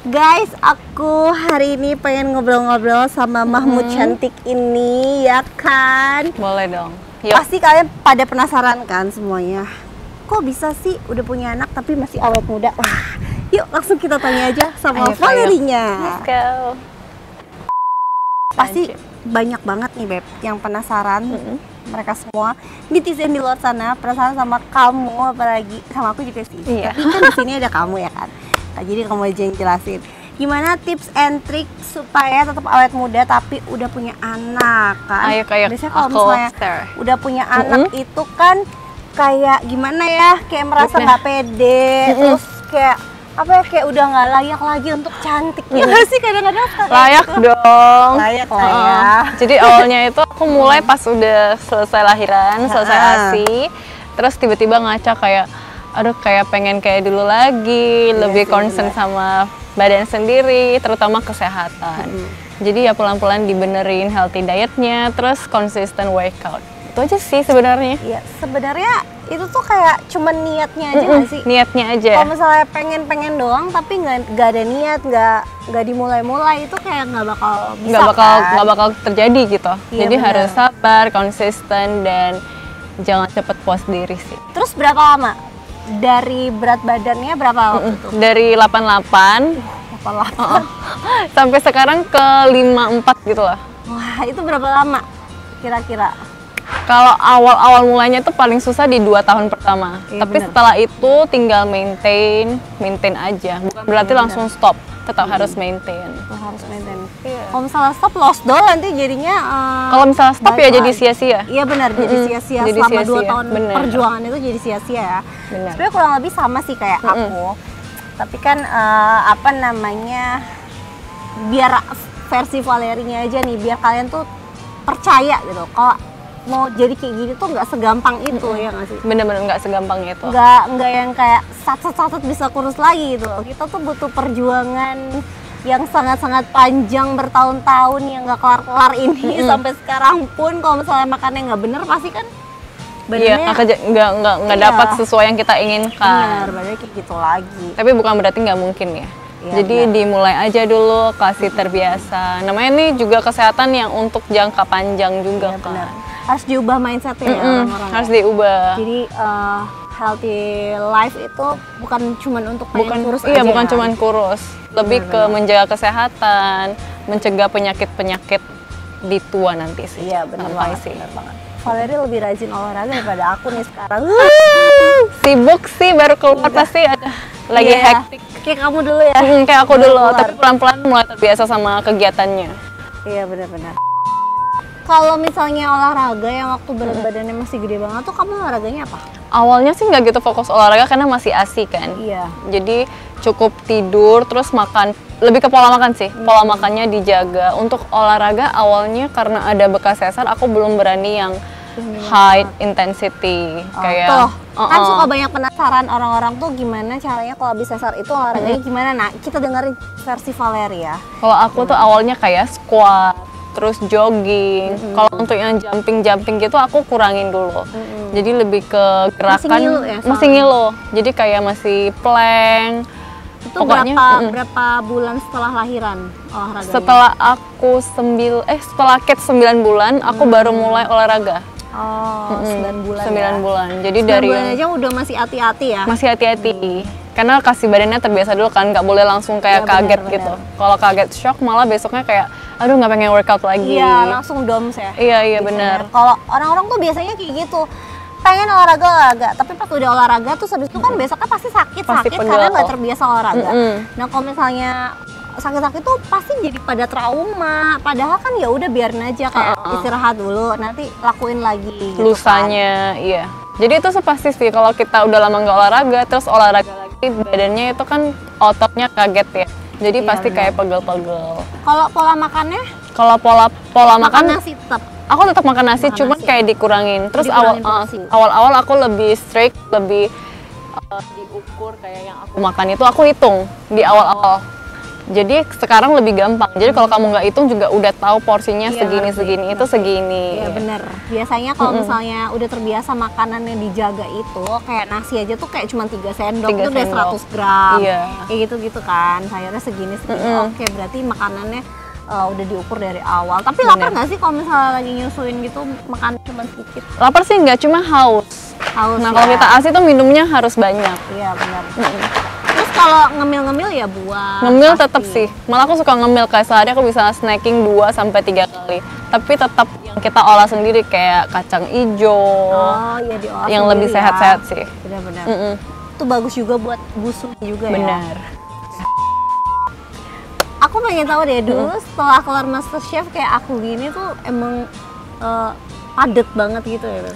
Guys, aku hari ini pengen ngobrol-ngobrol sama Mahmud cantik ini, ya kan? Boleh dong. Yuk. Pasti kalian pada penasaran kan semuanya. Kok bisa sih udah punya anak tapi masih awet muda? Wah, yuk langsung kita tanya aja sama Valerinya. Let's go. Pasti banyak banget nih Beb yang penasaran. Mereka semua netizen di luar sana penasaran sama kamu, apalagi sama aku juga sih. Iya. Tapi kan di sini ada kamu ya kan. Nah, jadi kamu aja yang jelasin. Gimana tips and trick supaya tetap awet muda tapi udah punya anak kan? Ayo kayak biasanya kalau aku misalnya share. udah punya anak itu kan kayak gimana ya? Kayak merasa nggak pede, terus kayak apa ya, kayak udah nggak layak lagi untuk cantik. Ya nggak sih kadang-kadang suka kayak Layak gitu. dong. Layak lah ya. Jadi awalnya itu aku mulai pas udah selesai lahiran, selesai ASI, terus tiba-tiba ngaca kayak, aduh kayak pengen kayak dulu lagi, lebih sih, concern sama badan sendiri, terutama kesehatan. Jadi ya pelan-pelan dibenerin healthy dietnya, terus konsisten workout. Itu aja sih sebenarnya. Iya, sebenarnya itu tuh kayak cuman niatnya aja nggak sih? Niatnya aja. Kalau misalnya pengen doang tapi nggak ada niat, nggak dimulai-mulai, itu kayak nggak bakal bisa nggak bakal terjadi gitu. Iya, Jadi benar. harus sabar, konsisten, dan jangan cepet puas diri sih. Terus berapa lama? Dari berat badannya berapa waktu itu? Dari 88 88. sampai sekarang ke 54 gitu lah. Wah, itu berapa lama kira-kira? Kalau awal-awal mulanya tuh paling susah di 2 tahun pertama. Iya, Tapi benar. setelah itu tinggal maintain aja. Bukan berarti langsung stop, tetap harus maintain. Lo harus maintain. Iya. Kalau misalnya stop lost doll nanti jadinya Kalau misalnya stop ya balik jadi lagi. sia-sia. Iya benar, jadi sia-sia Jadi selama 2 sia-sia, tahun benar. perjuangan itu jadi sia-sia ya. Benar. Sebenarnya kurang lebih sama sih kayak aku. Tapi kan apa namanya, biar versi Valerinya aja nih, biar kalian tuh percaya gitu. Kalau mau jadi kayak gini tuh nggak segampang itu ya nggak sih? Bener-bener nggak segampang itu. Nggak yang kayak sat-sat bisa kurus lagi gitu. Kita tuh butuh perjuangan yang sangat-sangat panjang bertahun-tahun yang nggak kelar-kelar ini sampai sekarang pun kalau misalnya makannya nggak bener pasti kan Iya, badannya nggak Iya. dapat sesuai yang kita inginkan. bener, badannya kayak gitu lagi. Tapi bukan berarti nggak mungkin ya. Iya, Jadi benar. dimulai aja dulu, kasih terbiasa. Namanya ini juga kesehatan yang untuk jangka panjang juga Iya, kan. benar. Harus diubah mindsetnya ya orang-orang. Harus ya. diubah. Jadi healthy life itu bukan cuman untuk pengen kurus Iya, aja. bukan kan? cuman kurus, lebih ke menjaga kesehatan, mencegah penyakit-penyakit di tua nanti sih. Iya benar Sampai banget, sih. benar banget. Valeri lebih rajin olahraga daripada aku nih sekarang. Sibuk sih baru keluar pasti ada lagi Iya. hektik. Kayak kamu dulu ya. Kayak aku Baru dulu, keluar. tapi pelan-pelan mulai terbiasa sama kegiatannya. Iya benar-benar. Kalau misalnya olahraga yang waktu berat badannya masih gede banget tuh kamu olahraganya apa? Awalnya sih nggak gitu fokus olahraga karena masih ASI kan. Iya. Jadi cukup tidur terus makan, lebih ke pola makan sih. Pola makannya dijaga. Untuk olahraga awalnya karena ada bekas sesar aku belum berani yang high intensity kayak Tuh, kan suka banyak penasaran orang-orang tuh gimana caranya kalau habis sesar itu olahraganya gimana? Nah, kita dengerin versi Valeri ya. Kalau aku tuh awalnya kayak squat, terus jogging. Kalau untuk yang jumping gitu aku kurangin dulu. Jadi lebih ke gerakan ngilu ya, masih ngilu. Jadi kayak masih plank. Itu Pokoknya, berapa bulan setelah lahiran olahraganya? Setelah Kate 9 bulan aku baru mulai olahraga. Oh, 9 bulan 9 ya. bulan. Jadi 9 dari bulan aja udah masih hati-hati ya. masih hati-hati. Karena kasih badannya terbiasa dulu kan, nggak boleh langsung kayak Iya, benar, kaget benar. gitu. Kalau kaget shock malah besoknya kayak, aduh nggak pengen workout lagi. Iya, langsung doms ya. Iya benar. Kalau orang-orang tuh biasanya kayak gitu. Pengen olahraga, tapi pas udah olahraga tuh habis itu kan besoknya pasti sakit Pasti karena pegel. nggak terbiasa olahraga. Mm-mm. Nah, kalau misalnya sakit-sakit tuh pasti jadi pada trauma. Padahal kan ya udah biarin aja kayak istirahat dulu, nanti lakuin lagi gitu Lusanya, iya. Jadi itu pasti sih kalau kita udah lama nggak olahraga, terus olahraga lagi badannya itu kan ototnya kaget ya. Jadi Iya, pasti benar. kayak pegel-pegel. Kalau pola makannya Kalau pola makan, nasi tetap. aku tetap makan nasi, Makan cuman nasi. kayak dikurangin. Terus Dikurangin porsi. awal-awal aku lebih strict, lebih diukur kayak yang aku makan itu aku hitung di awal-awal. Jadi sekarang lebih gampang. Jadi kalau kamu nggak hitung juga udah tahu porsinya Iya, segini ngerti, segini itu ngerti. segini. Iya bener. Biasanya kalau misalnya udah terbiasa makanannya dijaga itu, kayak nasi aja tuh kayak cuma 3 sendok, 3 itu udah sendok. 100 gram. Iya. Kayak gitu-gitu kan, sayurnya segini-segini. Oke, berarti makanannya udah diukur dari awal. Tapi lapar nggak sih kalau misalnya lagi nyusuin gitu, makan cuma sedikit? Lapar sih nggak, cuma haus. Haus Nah ya. kalau kita ASI tuh minumnya harus banyak. Iya benar. Terus kalau ngemil-ngemil ya buah. Ngemil pasti. tetap sih. Malah aku suka ngemil, kayak sehari aku bisa snacking 2 sampai 3 kali. Tapi tetap yang kita olah sendiri kayak kacang ijo. Oh iya diolah yang sendiri lebih ya. sehat-sehat sih. Benar-benar. Mm-mm. Itu bagus juga buat busuk juga ya. Benar. Aku pengen tahu deh dulu setelah kelar MasterChef kayak aku gini tuh emang padet banget gitu ya.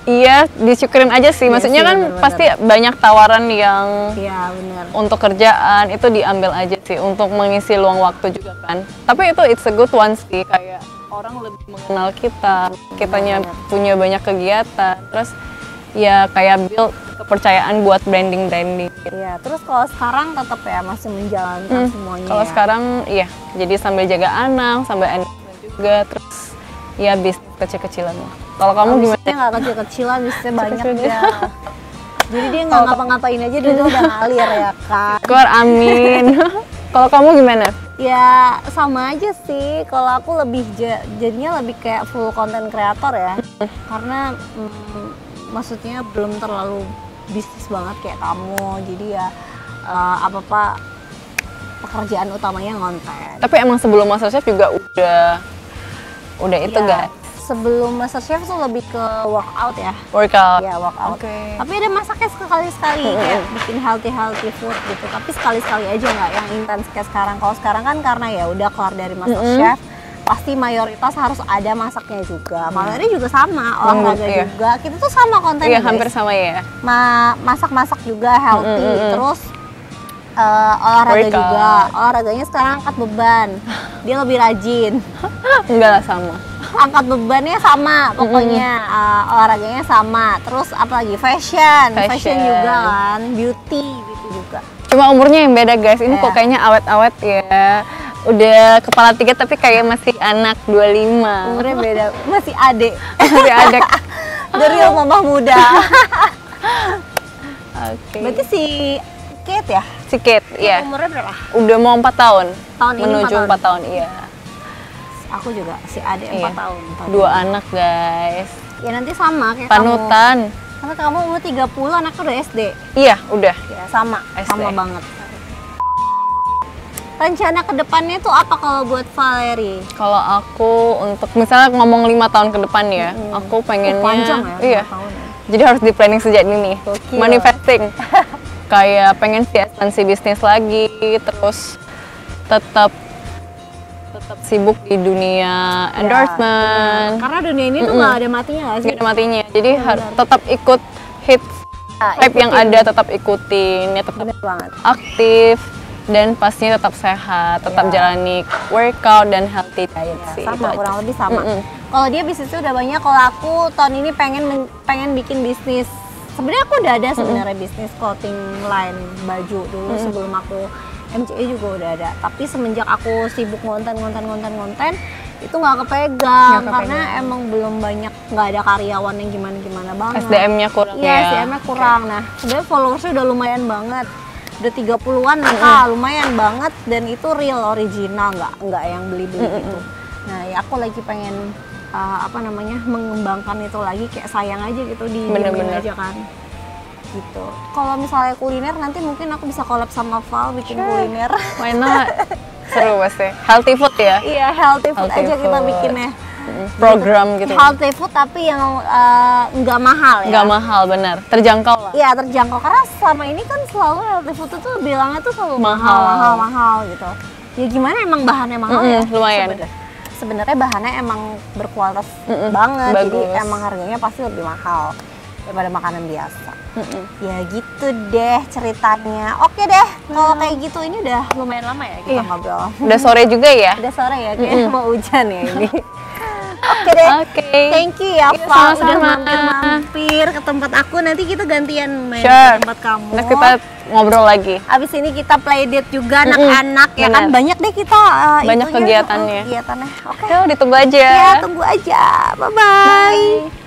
Iya, disyukurin aja sih. Iya Maksudnya sih, kan bener-bener. pasti banyak tawaran yang Iya benar. untuk kerjaan itu diambil aja sih untuk mengisi luang waktu juga kan. Tapi itu it's a good one sih, kayak orang lebih mengenal kita, kitanya punya banyak kegiatan, terus ya kayak build kepercayaan buat branding. Iya. Terus kalau sekarang tetap ya masih menjalankan semuanya. Kalau ya. sekarang iya, jadi sambil jaga anak, sambil endorsement juga, terus ya bisnis kecil-kecilan lah. Kalau kamu gimana? Bisnisnya nggak kecil-kecilan, bisnisnya banyak Kecil-kecil. ya. Jadi dia nggak ngapa-ngapain aja dia udah ngalir ya kan. Syukur, amin. Kalau kamu gimana? Ya sama aja sih. Kalau aku lebih jadinya lebih kayak full content creator ya. Karena maksudnya belum terlalu bisnis banget kayak kamu. Jadi ya apa-apa pekerjaan utamanya ngonten. Tapi emang sebelum MasterChef juga udah itu Ya, guys, sebelum MasterChef tuh lebih ke workout ya. workout. Ya workout. Oke. Tapi ada masaknya sekali-sekali kayak bikin healthy food gitu. Tapi sekali-sekali aja nggak yang intens kayak sekarang. Kalau sekarang kan karena ya udah keluar dari MasterChef, pasti mayoritas harus ada masaknya juga. Kalau ini juga sama, olahraga iya. juga. Kita tuh sama kontennya. Iya, guys. hampir sama ya. Masak-masak juga healthy. Terus olahraga Workout. juga. Olahraganya sekarang angkat beban. Dia lebih rajin. Enggak lah, sama. Angkat bebannya sama pokoknya, olahraganya sama. Terus apalagi fashion juga kan, beauty juga. Cuma umurnya yang beda guys, ini kok kayaknya awet-awet ya. Udah kepala 3 tapi kayak masih anak 25. Umurnya beda, masih adek. Masih adek. Dari mama muda. Oke. Berarti si Kate ya? Sikit, iya. Umurnya berapa? Udah mau 4 tahun. Tahun ini Menuju 4 4 tahun, iya. Aku juga, si adek 4 Iya. tahun. 2 anak guys. Ya nanti sama kayak Panutan. kamu. Karena kamu umur 30, anaknya udah SD. Iya, udah. Ya sama, SD. sama banget. Rencana kedepannya tuh apa kalau buat Valerie? Kalau aku untuk misalnya ngomong 5 tahun ke depan ya, aku pengennya Panjang ya, 5 iya. tahun ya. Jadi harus di planning sejak dini. Gokil. Manifesting. Kayak pengen sih ekspansi bisnis lagi, terus tetap sibuk di dunia endorsement. Karena dunia ini tuh nggak ada matinya nggak sih? Nggak ada matinya. Jadi harus tetap ikut hits hype yang ada, tetap ikutin, ya tetap Bener banget. aktif dan pastinya tetap sehat, tetap jalani workout dan healthy diet sih. Sama, itu aja. kurang lebih sama. Kalau dia bisnisnya udah banyak, kalau aku tahun ini pengen bikin bisnis. Sebenarnya aku udah ada sebenarnya bisnis clothing line baju dulu sebelum aku MCA juga udah ada. Tapi semenjak aku sibuk ngonten itu nggak kepegang karena emang belum banyak, nggak ada karyawan yang gimana banget. SDM-nya kurang Iya, ya. SDM-nya kurang. Nah, sebenarnya followersnya udah lumayan banget. Udah 30-an lumayan banget dan itu real original, nggak yang beli-beli gitu. Nah, ya aku lagi pengen mengembangkan itu lagi, kayak sayang aja gitu di Bener-bener. aja kan. Gitu. Kalau misalnya kuliner nanti mungkin aku bisa collab sama Val bikin kuliner. Why not? Seru pasti. Healthy food ya? Iya, healthy food Healthy aja kita food. bikinnya. Program gitu. Healthy food tapi yang nggak mahal ya. Nggak mahal, benar. Terjangkau lah. Iya, terjangkau karena selama ini kan selalu healthy food itu bilangnya tuh selalu mahal gitu. Ya gimana, emang bahannya mahal ya? Lumayan. Sebenarnya bahannya emang berkualitas banget, bagus. jadi emang harganya pasti lebih mahal daripada makanan biasa. Ya gitu deh ceritanya. Oke deh, kalau kayak gitu ini udah lumayan lama ya kita ngobrol. Udah sore juga ya? Udah sore ya, kayaknya mau hujan ya ini. Oke deh. Oke. Thank you ya, Iya, Pak. Udah sama-sama. mampir-mampir ke tempat aku. Nanti kita gantian main Sure. ke tempat kamu. Next kita ngobrol lagi. Abis ini kita playdate juga anak-anak ya kan. benar. Banyak deh kita Banyak itunya, kegiatannya. kegiatannya. Oke. Yuk, ditunggu aja. Ya, tunggu aja. Bye-bye. Bye.